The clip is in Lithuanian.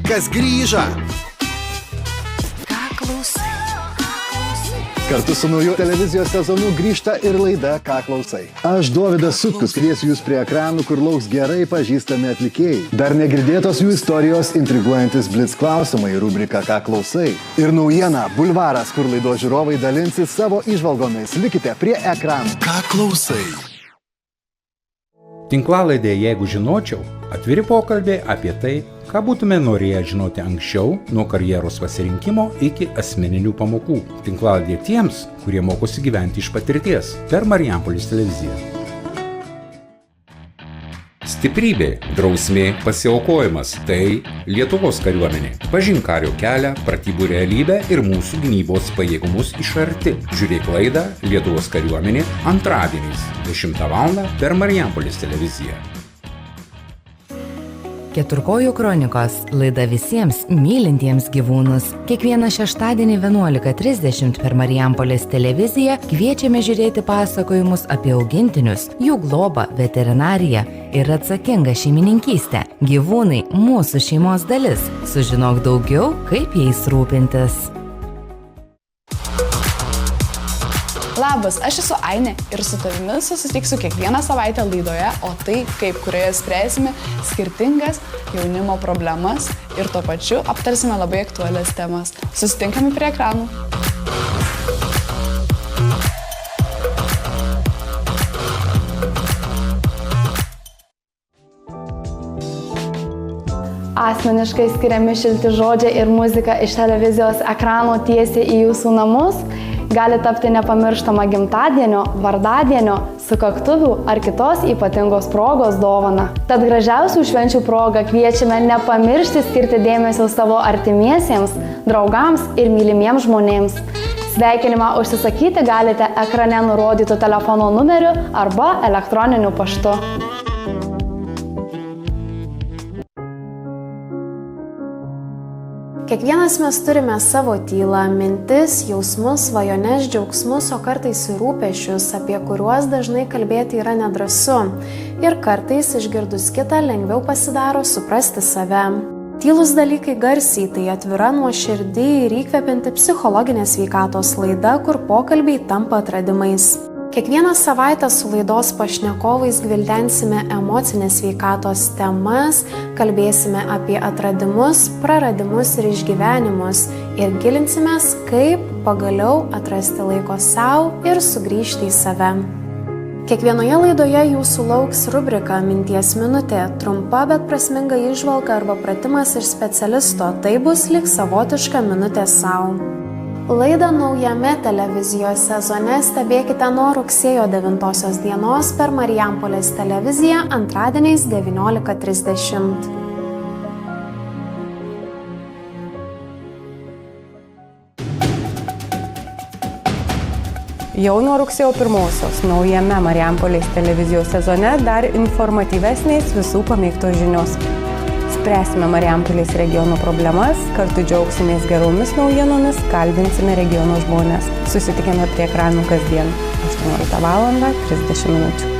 Laikas grįža. Ką klausai? Kartu su nauju televizijos sezonu grįžta ir laida Ką klausai. Aš Dovydas Sutkus kviesiu jūs prie ekranų, kur lauks gerai pažįstami atlikėjai. Dar negirdėtos jų istorijos intriguojantis blitz klausimai, rubrika Ką klausai. Ir naujiena Bulvaras, kur laidos žiūrovai dalinsis savo įžvalgomis. Likite prie ekranų. Ką klausai? Tinklalaidė Jeigu žinočiau, atviri pokalbiai apie tai, ką būtume norėję žinoti anksčiau, nuo karjeros pasirinkimo iki asmeninių pamokų. Tinklalaidė tiems, kurie mokosi gyventi iš patirties per Marijampolės televiziją. Stiprybė, drausmė, pasiaukojimas – tai Lietuvos kariuomenė. Pažink kario kelią, pratybų realybę ir mūsų gynybos pajėgumus iš arti. Žiūrėk laidą Lietuvos kariuomenė antradieniais 10 val. Per Marijampolės televiziją. Keturkojų kronikos – laida visiems mylintiems gyvūnus. Kiekvieną šeštadienį 11:30 per Marijampolės televiziją kviečiame žiūrėti pasakojimus apie augintinius, jų globą, veterinariją ir atsakingą šeimininkystę. Gyvūnai – mūsų šeimos dalis. Sužinok daugiau, kaip jais rūpintis. Labas, aš esu Ainė ir su tavimi susitiksiu kiekvieną savaitę laidoje, o tai, kaip kurioje spręsime skirtingas jaunimo problemas ir tuo pačiu aptarsime labai aktualias temas. Susitinkame prie ekranų. Asmeniškai skiriami šilti žodžiai ir muzika iš televizijos ekrano tiesiai į jūsų namus gali tapti nepamirštama gimtadienio, vardadienio, sukaktuvių ar kitos ypatingos progos dovana. Tad gražiausių švenčių progą kviečiame nepamiršti skirti dėmesio savo artimiesiems, draugams ir mylimiems žmonėms. Sveikinimą užsisakyti galite ekrane nurodytų telefono numeriu arba elektroniniu paštu. Kiekvienas mes turime savo tylą, mintis, jausmus, svajones, džiaugsmus, o kartais ir rūpesčius, apie kuriuos dažnai kalbėti yra nedrąsu. Ir kartais išgirdus kitą lengviau pasidaro suprasti save. Tylūs dalykai garsiai, tai atvira, nuoširdi ir įkvepianti psichologinės sveikatos laida, kur pokalbiai tampa atradimais. Kiekvieną savaitę su laidos pašnekovais gvildensime emocinės sveikatos temas, kalbėsime apie atradimus, praradimus ir išgyvenimus ir gilinsimės, kaip pagaliau atrasti laiko savo ir sugrįžti į save. Kiekvienoje laidoje jūsų lauks rubrika Minties minutė, trumpa, bet prasminga įžvalga arba pratimas iš specialisto, tai bus lyg savotiška minutė savo. Laidą naujame televizijos sezone stebėkite nuo rugsėjo 9 dienos per Marijampolės televiziją antradieniais 19:30. Jau nuo rugsėjo 1 naujame Marijampolės televizijos sezone dar informatyvesnės visų pamėgtos žinios. Spręsime Marijampolės regiono problemas, kartu džiaugsimės geromis naujienomis, kalbinsime regiono žmones. Susitikime prie ekranų kasdien 18:30 min.